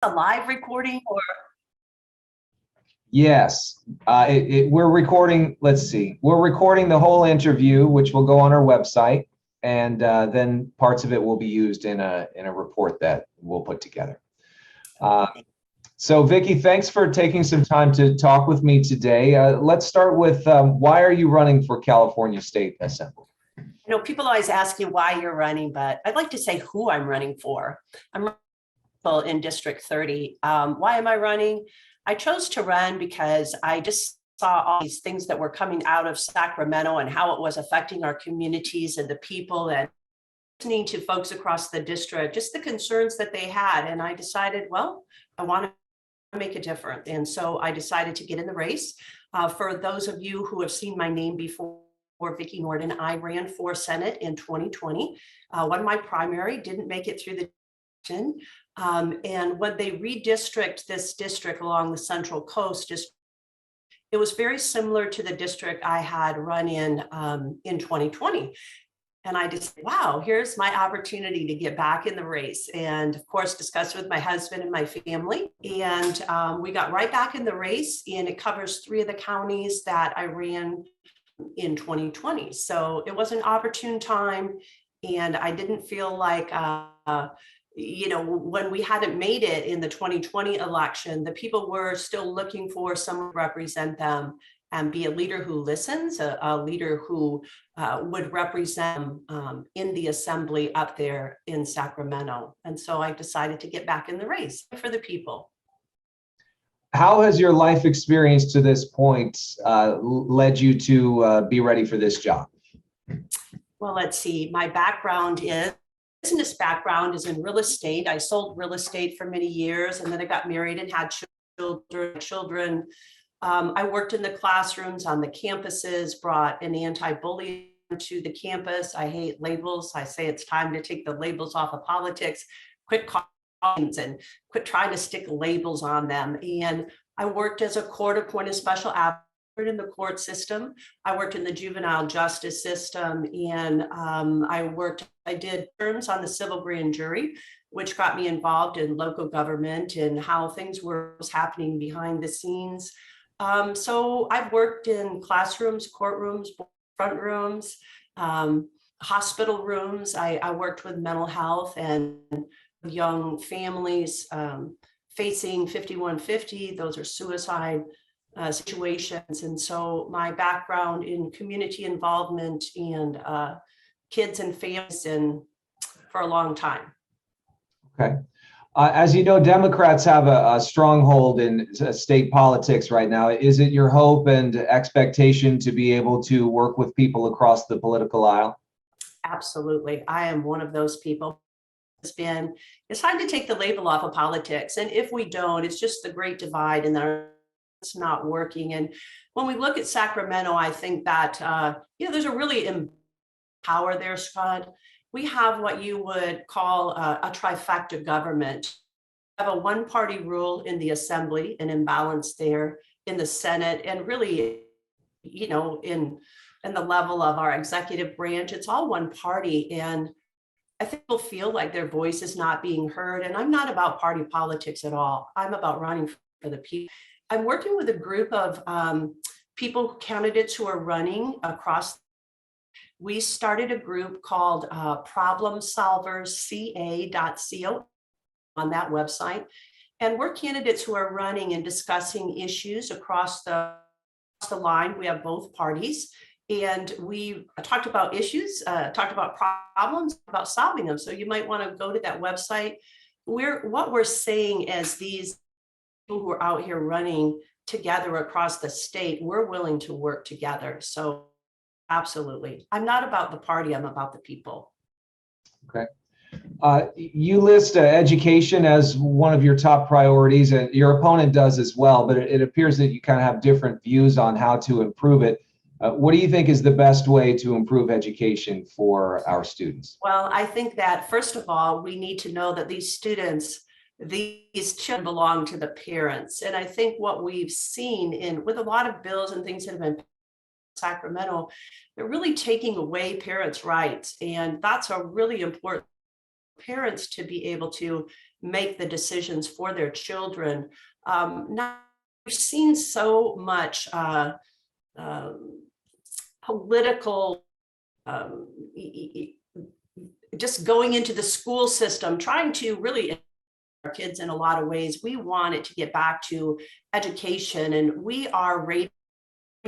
a live recording or? Yes, we're recording. Let's see. We're recording the whole interview, which will go on our website, and then parts of it will be used in a report that we'll put together. So, Vicky, thanks for taking some time to talk with me today. Let's start with why are you running for California State Assembly? You know, people always ask you why you're running, but I'd like to say who I'm running for. I'm running in District 30. Why am I running? I chose to run because I just saw all these things that were coming out of Sacramento and how it was affecting our communities and the people, and listening to folks across the district, just the concerns that they had. And I decided, well, I want to make a difference. And so I decided to get in the race. For those of you who have seen my name before, Vicky Nohrden, I ran for Senate in 2020. Won my primary, didn't make it through the election. And when they redistrict this district along the Central Coast, it was very similar to the district I had run in 2020. And I just, wow, here's my opportunity to get back in the race. And of course, discussed with my husband and my family. And we got right back in the race, and it covers 3 of the counties that I ran in 2020. So it was an opportune time. And I didn't feel like, you know, when we hadn't made it in the 2020 election, the people were still looking for someone to represent them and be a leader who listens, a leader who would represent in the assembly up there in Sacramento. And so I decided to get back in the race for the people. How has your life experience to this point led you to be ready for this job? Well, let's see. My business background is in real estate. I sold real estate for many years, and then I got married and had children. I worked in the classrooms, on the campuses, brought an anti-bullying to the campus. I hate labels. I say it's time to take the labels off of politics, quit calling and quit trying to stick labels on them. And I worked as a court-appointed special advocate in the court system. I worked in the juvenile justice system, and I did terms on the civil grand jury, which got me involved in local government and how things was happening behind the scenes. So I've worked in classrooms, courtrooms, front rooms, hospital rooms. I worked with mental health and young families facing 5150. Those are suicide situations. And so my background in community involvement and kids and families for a long time. Okay. As you know, Democrats have a stronghold in state politics right now. Is it your hope and expectation to be able to work with people across the political aisle? Absolutely. I am one of those people. It's time to take the label off of politics. And if we don't, it's just the great divide, and it's not working. And when we look at Sacramento, I think that, there's a really power there, Scott. We have what you would call a trifecta government. We have a one-party rule in the assembly, an imbalance there in the Senate, and really, in the level of our executive branch, it's all one party. And I think people feel like their voice is not being heard. And I'm not about party politics at all. I'm about running for the people. I'm working with a group of candidates who are running across. We started a group called Problem Solvers ca.co on that website. And we're candidates who are running and discussing issues across the line. We have both parties. And we talked about issues, talked about problems, about solving them. So you might want to go to that website. What we're saying is these people who are out here running together across the state, we're willing to work together. So absolutely. I'm not about the party, I'm about the people. Okay. You list education as one of your top priorities, and your opponent does as well, but it appears that you kind of have different views on how to improve it. What do you think is the best way to improve education for our students? Well, I think that, first of all, we need to know that these children belong to the parents. And I think what we've seen with a lot of bills and things that have been Sacramento, they're really taking away parents' rights. And that's a really important parents to be able to make the decisions for their children. Now we've seen so much political, just going into the school system, trying to really our kids in a lot of ways. We want it to get back to education, and we are rated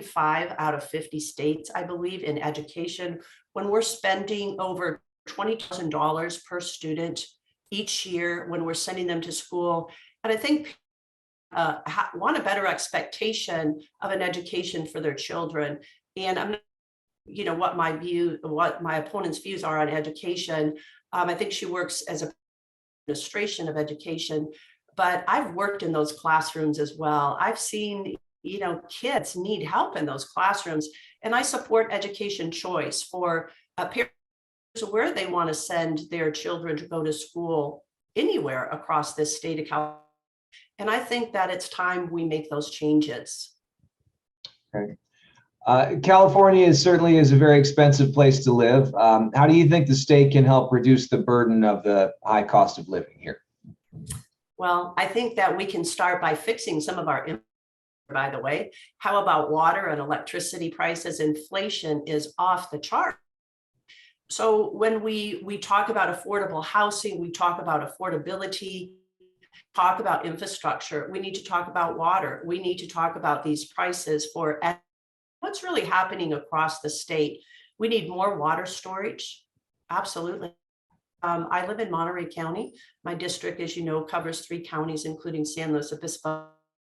5 out of 50 states, I believe, in education. When we're spending over $20,000 per student each year when we're sending them to school, and I think want a better expectation of an education for their children. And I'm not, what my opponent's views are on education. I think she works as a administration of education, but I've worked in those classrooms as well. I've seen, kids need help in those classrooms, and I support education choice for parents where they want to send their children to go to school anywhere across this state of California. And I think that it's time we make those changes. Okay. California certainly is a very expensive place to live. How do you think the state can help reduce the burden of the high cost of living here? Well, I think that we can start by fixing some of our, by the way. How about water and electricity prices? Inflation is off the chart. So when we talk about affordable housing, we talk about affordability, talk about infrastructure, we need to talk about water. We need to talk about these prices for what's really happening across the state. We need more water storage. Absolutely. I live in Monterey County. My district, as you know, covers 3 counties, including San Luis Obispo,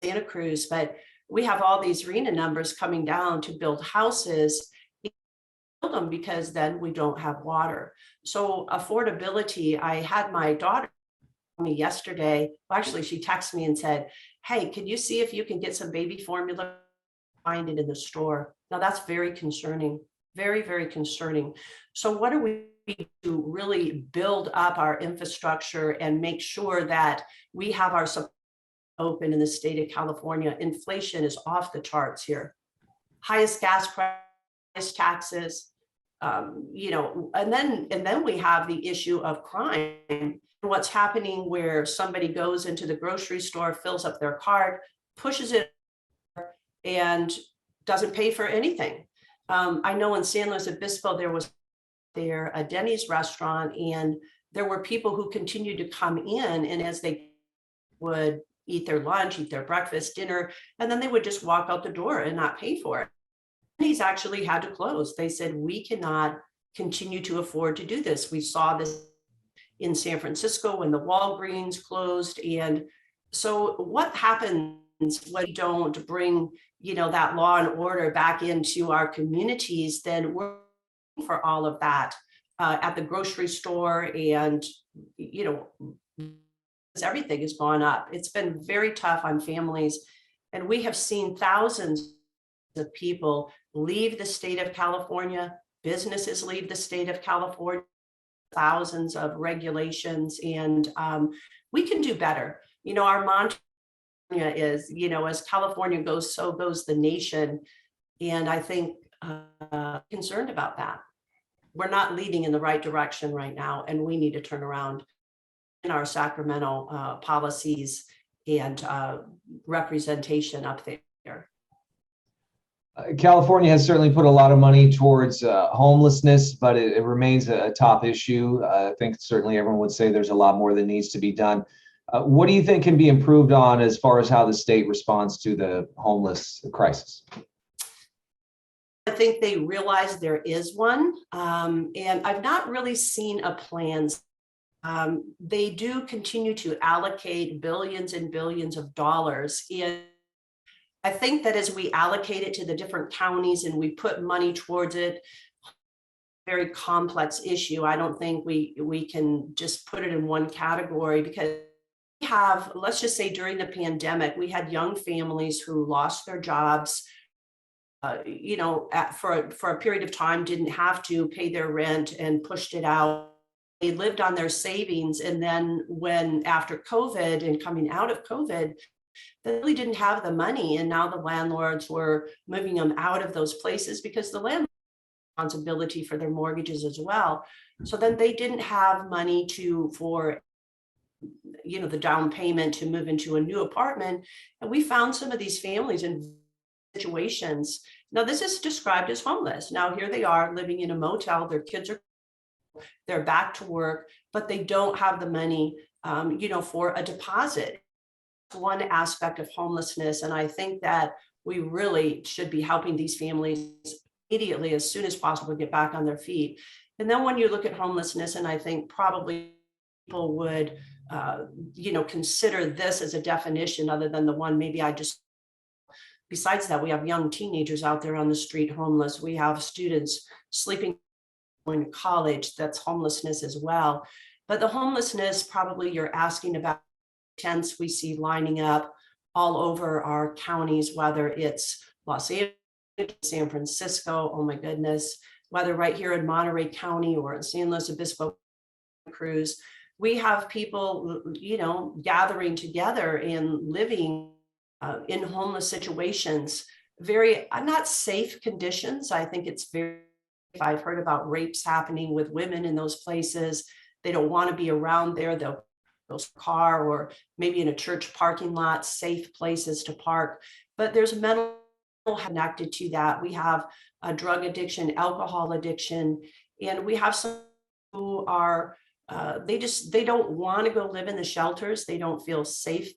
Santa Cruz, but we have all these RENA numbers coming down to build houses, build them because then we don't have water. So affordability, I had my daughter me yesterday. Well, actually, she texted me and said, "Hey, can you see if you can get some baby formula? Find it in the store." Now that's very concerning, very, very concerning. So what do we do to really build up our infrastructure and make sure that we have our supply open in the state of California? Inflation is off the charts here. Highest gas price, taxes, and then we have the issue of crime. What's happening where somebody goes into the grocery store, fills up their cart, pushes it, and doesn't pay for anything. I know in San Luis Obispo, there was a Denny's restaurant, and there were people who continued to come in, and as they would eat their lunch, eat their breakfast, dinner, and then they would just walk out the door and not pay for it. Denny's actually had to close. They said, we cannot continue to afford to do this. We saw this in San Francisco when the Walgreens closed. And so what happens when we don't bring, that law and order back into our communities? Then we're for all of that at the grocery store, and, everything has gone up. It's been very tough on families. And we have seen thousands of people leave the state of California, businesses leave the state of California, thousands of regulations, and we can do better. Our mantra is, as California goes, so goes the nation. And I think concerned about that. We're not leading in the right direction right now, and we need to turn around in our Sacramento policies and representation up there. California has certainly put a lot of money towards homelessness, but it remains a top issue. I think certainly everyone would say there's a lot more that needs to be done. What do you think can be improved on as far as how the state responds to the homeless crisis? I think they realize there is one, and I've not really seen a plan. They do continue to allocate billions and billions of dollars. And I think that as we allocate it to the different counties and we put money towards it, very complex issue. I don't think we can just put it in one category, because we have, let's just say during the pandemic, we had young families who lost their jobs, for a period of time, didn't have to pay their rent and pushed it out. They lived on their savings. And then when after COVID and coming out of COVID, they really didn't have the money. And now the landlords were moving them out of those places because the landlord had responsibility for their mortgages as well. So then they didn't have money for the down payment to move into a new apartment. And we found some of these families in situations. Now, this is described as homeless. Now, here they are living in a motel. Their kids they're back to work, but they don't have the money, for a deposit. One aspect of homelessness. And I think that we really should be helping these families immediately, as soon as possible, get back on their feet. And then when you look at homelessness, and I think probably people would, consider this as a definition other than the one maybe I just, besides that, we have young teenagers out there on the street homeless. We have students sleeping going to college. That's homelessness as well. But the homelessness, probably you're asking about, tents we see lining up all over our counties, whether it's Los Angeles, San Francisco, oh my goodness, whether right here in Monterey County or in San Luis Obispo, Cruz, we have people, gathering together and living in homeless situations, very not safe conditions. I think it's very, I've heard about rapes happening with women in those places. They don't want to be around there. They'll go to a car or maybe in a church parking lot, safe places to park. But there's mental health connected to that. We have a drug addiction, alcohol addiction, and we have some who are they don't want to go live in the shelters. They don't feel safe.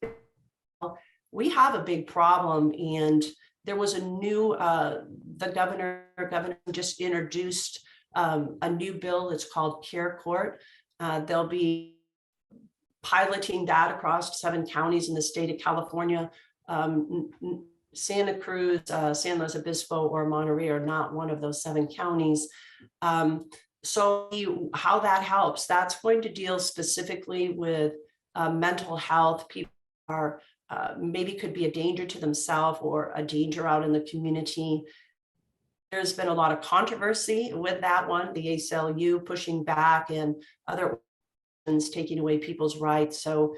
We have a big problem, and there was a new the governor just introduced a new bill. It's called Care Court. They'll be piloting that across 7 counties in the state of California. Santa Cruz, San Luis Obispo, or Monterey are not one of those 7 counties. So how that helps, that's going to deal specifically with mental health. People are maybe could be a danger to themselves or a danger out in the community. There's been a lot of controversy with that one, the ACLU pushing back and other organizations taking away people's rights. So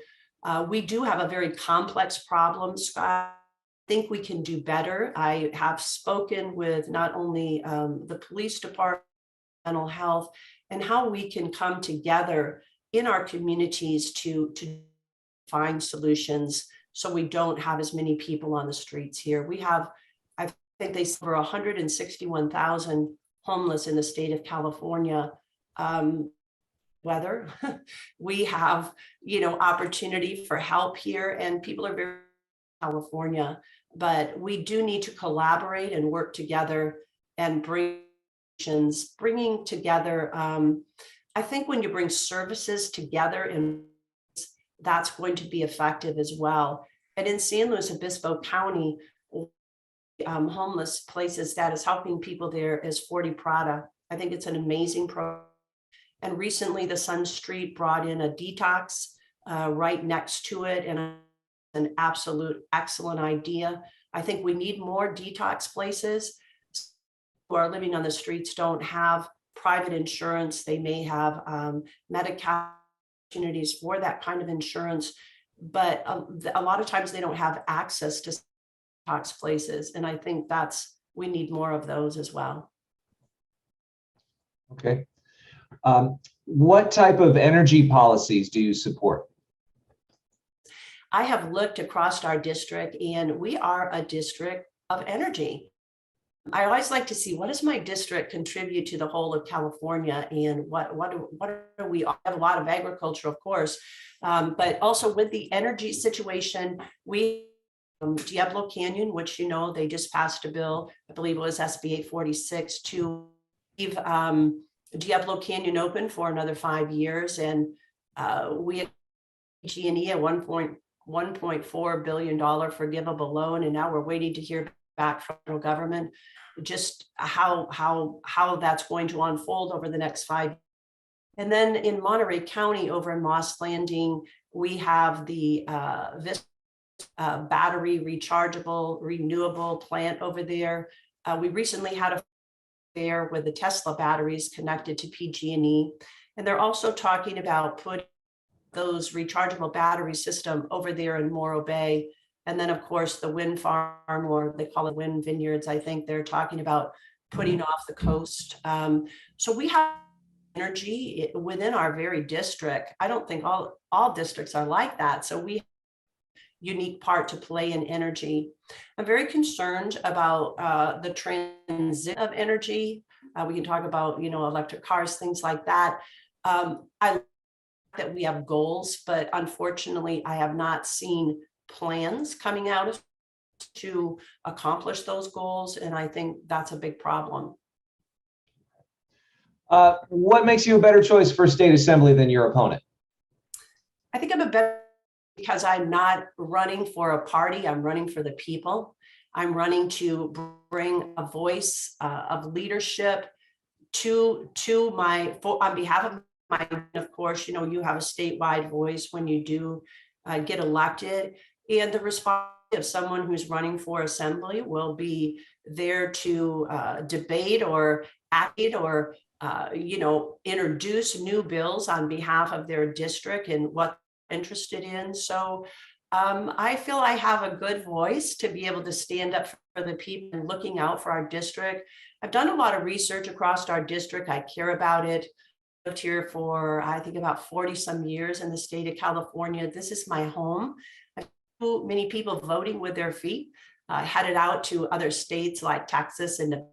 we do have a very complex problem, Scott. I think we can do better. I have spoken with not only the police department, mental health, and how we can come together in our communities to find solutions so we don't have as many people on the streets here. We have, I think they say over 161,000 homeless in the state of California. Whether we have, opportunity for help here, and people are very California, but we do need to collaborate and work together and bringing together. I think when you bring services together, and that's going to be effective as well. And in San Luis Obispo County, homeless places that is helping people there is 40 Prada. I think it's an amazing program. And recently the Sun Street brought in a detox right next to it, and an absolute excellent idea. I think we need more detox places. Who are living on the streets don't have private insurance. They may have medical opportunities for that kind of insurance, but a lot of times they don't have access to detox places. And I think we need more of those as well. Okay. What type of energy policies do you support? I have looked across our district, and we are a district of energy. I always like to see, what does my district contribute to the whole of California, and what do we have? A lot of agriculture, of course, but also with the energy situation, we Diablo Canyon, which they just passed a bill, I believe it was SB 846, to leave Diablo Canyon open for another 5 years, and we at PG&E at $1.4 billion forgivable loan, and now we're waiting to hear back from the federal government just how that's going to unfold over the next 5 years. And then in Monterey County, over in Moss Landing, we have the battery rechargeable renewable plant over there. We recently had a fair with the Tesla batteries connected to PG&E, and they're also talking about putting those rechargeable battery system over there in Morro Bay. And then, of course, the wind farm, or they call it wind vineyards, I think they're talking about putting off the coast. So we have energy within our very district. I don't think all districts are like that. So we have a unique part to play in energy. I'm very concerned about the transit of energy. We can talk about, electric cars, things like that. I like that we have goals, but unfortunately, I have not seen plans coming out to accomplish those goals. And I think that's a big problem. What makes you a better choice for state assembly than your opponent? I think I'm a better because I'm not running for a party. I'm running for the people. I'm running to bring a voice of leadership on behalf of mine. Of course, you have a statewide voice when you do get elected, and the responsibility of someone who's running for assembly will be there to debate or advocate or introduce new bills on behalf of their district and what they're interested in. So I feel I have a good voice to be able to stand up for the people and looking out for our district. I've done a lot of research across our district. I care about it. I lived here for, I think, about 40 some years in the state of California. This is my home. Many people voting with their feet, headed out to other states like Texas and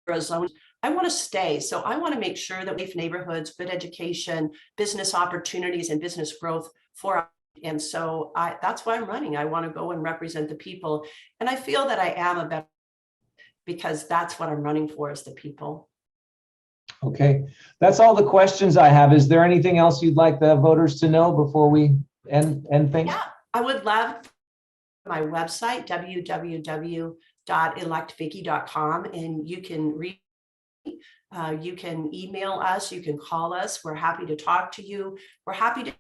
Arizona. I want to stay. So I want to make sure that we have neighborhoods, good education, business opportunities, and business growth for us. And so that's why I'm running. I want to go and represent the people. And I feel that I am a better, because that's what I'm running for, is the people. Okay, that's all the questions I have. Is there anything else you'd like the voters to know before we end things? Yeah, I would love my website, www.electvicky.com, and you can read. You can email us, you can call us. We're happy to talk to you. We're happy to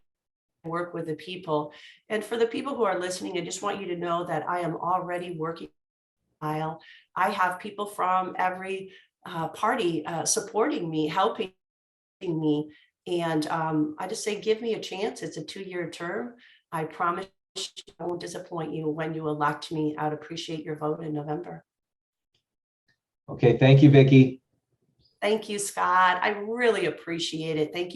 work with the people. And for the people who are listening, I just want you to know that I am already working. I have people from every party supporting me, helping me. And I just say, give me a chance. It's a 2-year term. I promise I won't disappoint you when you elect me. I'd appreciate your vote in November. Okay, thank you, Vicky. Thank you, Scott. I really appreciate it. Thank you.